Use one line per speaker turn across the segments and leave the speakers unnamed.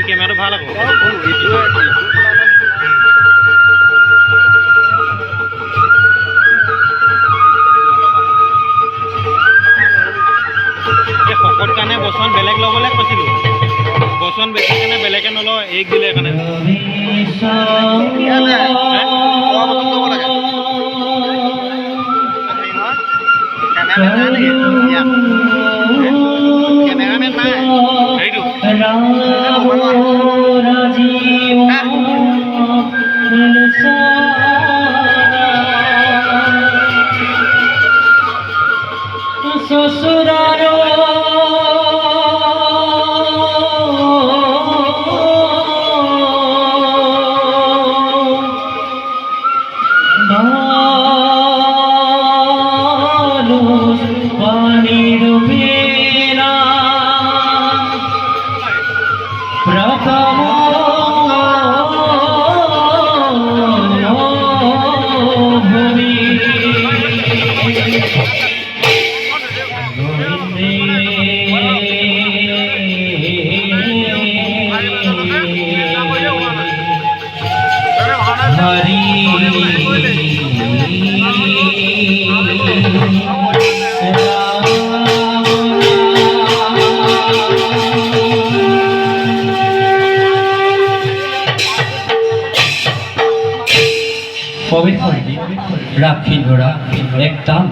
কেমেৰাটো ভাল আকৌ শকত কাৰণে বচন বেলেগ ল'বলৈ কৈছিলোঁ বচন বেছি কাৰণে বেলেগে নলওঁ এক দিলে কাৰণে কেমেৰামেন নাই সেইটো
ससुरारो पानीर बेला प्रथम भूमि पवित्र राखी घोड़ा एकदम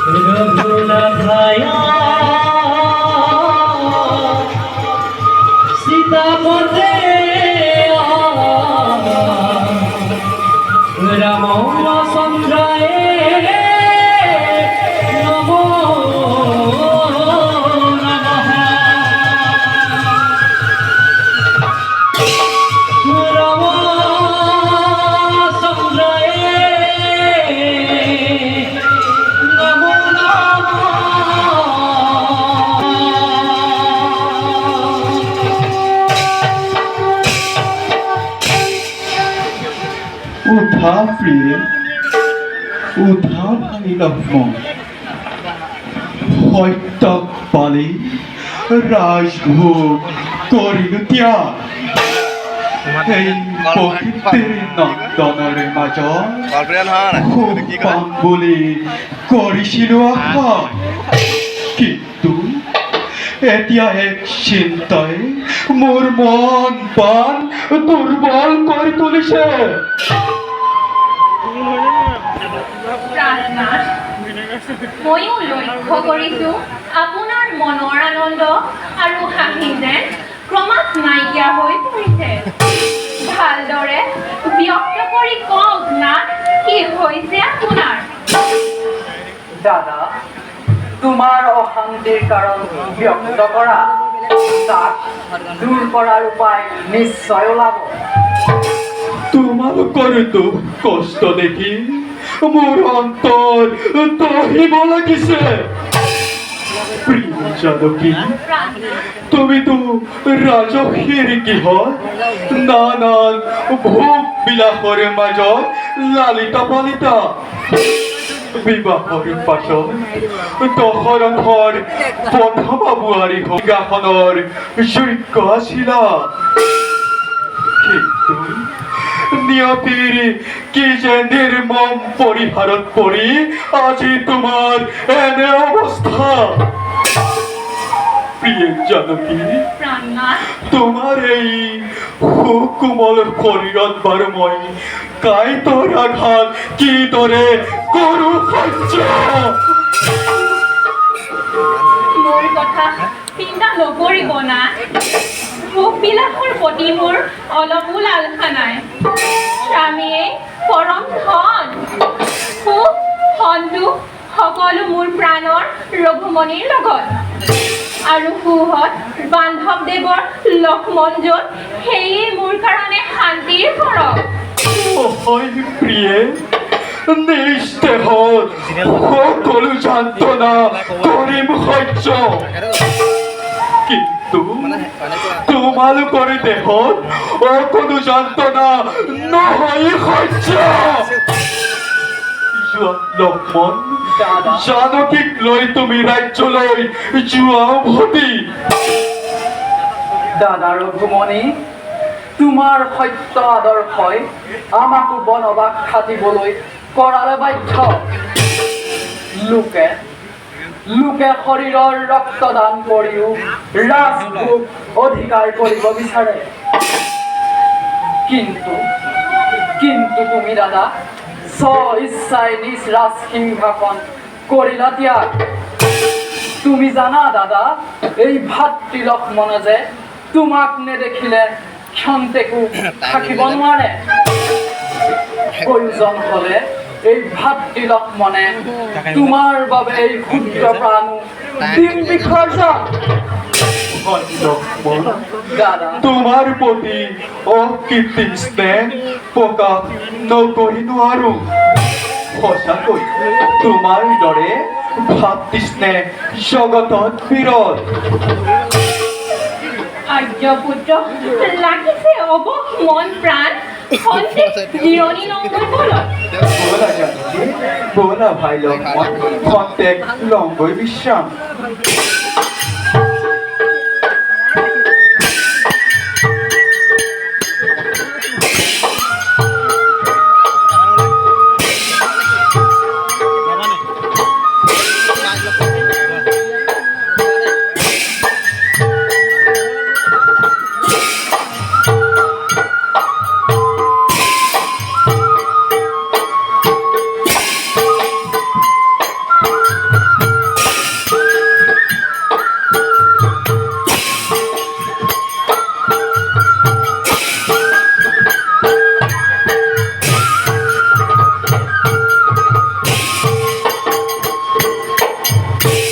रघुला भाया सीता पते राम चंद्राए नमो नमः राम चंद्राए नमो
উঠা প্ৰিয়ে উঠা ভাই লক্ষ্মণ সত্যক পালি ৰাজভোগ কৰিলো ত্যাগ এই প্ৰকৃতিৰ নন্দনৰে মাজত খুব পাম বুলি কৰিছিলো আশা কিন্তু এতিয়া এক চিন্তাই মোৰ মন প্ৰাণ দুৰ্বল কৰি তুলিছে
প্ৰাণনাথ, ময়ো লক্ষ্য কৰিছোঁ আপোনাৰ মনৰ আনন্দ আৰু হাঁহি যেন ক্ৰমাৎ নাইকিয়া হৈ পৰিছে। ভালদৰে ব্যক্ত কৰি কওক না, কি হৈছে আপোনাৰ?
দাদা, তোমাৰ অশান্তিৰ কাৰণ ব্যক্ত কৰা, তাক দূৰ কৰাৰ উপায় নিশ্চয় ওলাব।
তোমালোকৰতো কষ্ট দেখি মোৰ অন্তৰ দহিব লাগিছে প্ৰিয় জানকী, তুমিতো ৰাজসীৰ গৃহত নানান ভোগ বিলাসৰ মাজত লালিতা পালিতা বিবাহৰ পাছত দশৰথৰ প্ৰথমা বোৱাৰী সিংহাসনৰ যোগ্য আছিলা কিন্তু নিয়তিৰ কি যে নিৰ্মম পৰিহাৰত পৰি আজি তোমাৰ এনে অৱস্থা প্ৰিয় জানকী,
প্ৰাণনাথ,
তোমাৰ এই সুকোমল শৰীৰত বাৰু মই কাঁইটৰ আঘাত কিদৰে কৰো সহ্য
মোৰ কথা চিন্তা নকৰিব না। ভোগবিলাসৰ প্ৰতি মোৰ অলপো লালসা নাই। স্বামীয়ে পৰম ধন, সুখ সন্তোষ সকলো মোৰ প্ৰাণৰ ৰঘুমণিৰ লগত আৰু সুহত বান্ধৱদেৱৰ লক্ষ্মণ য'ত সেয়ে মোৰ কাৰণে শান্তিৰ ঘৰক।
হয় প্ৰিয়ে, নিজ দেহত সকলো যন্ত্ৰণা কৰিম সহ্য কিন্তু তোমালোকৰ দেহত অকণো যন্ত্ৰণা নহয় সহ্য লক্ষ্মণ, জানকীক লৈ তুমি ৰাজ্যলৈ যোৱা উভতি।
দাদা ৰঘুমণি, তোমাৰ সত্য আদৰ্শই আমাকো বনবাস খাটিবলৈ কৰালে বাধ্য। লোকে শৰীৰৰ ৰক্তদান কৰিও ৰাজভোগ অধিকাৰ কৰিব বিচাৰে কিন্তু তুমি দাদা স্ব ইচ্ছাই নিজ ৰাজসিংহাসন কৰিলা ত্যাগ। তুমি জানা দাদা, এই ভাতৃ লক্ষ্মণে যে তোমাক নেদেখিলে ক্ষন্তেকো থাকিব নোৱাৰে। প্ৰয়োজন হলে এই ভাতৃ লক্ষ্মণে তোমাৰ বাবে এই ক্ষুদ্ৰ প্ৰাণো দিন বিসৰ্জন।
লক্ষ্মণ,
দাদা,
তোমাৰ প্ৰতি অকৃতি স্নেহ প্ৰকাশ নকৰি নোৱাৰো। সঁচাকৈ তোমাৰ দৰে ভাতৃ স্নেহ জগতত বিৰল।
আৰ্যপুত্ৰ লাগিছে অৱশ মন প্ৰাণ সন্দেহ জিৰণি লংঘন বলত।
ব'লা জানকী, ব'লা ভাই লক্ষ্মণ, খন্তেক লংগৈ বিশ্ৰাম।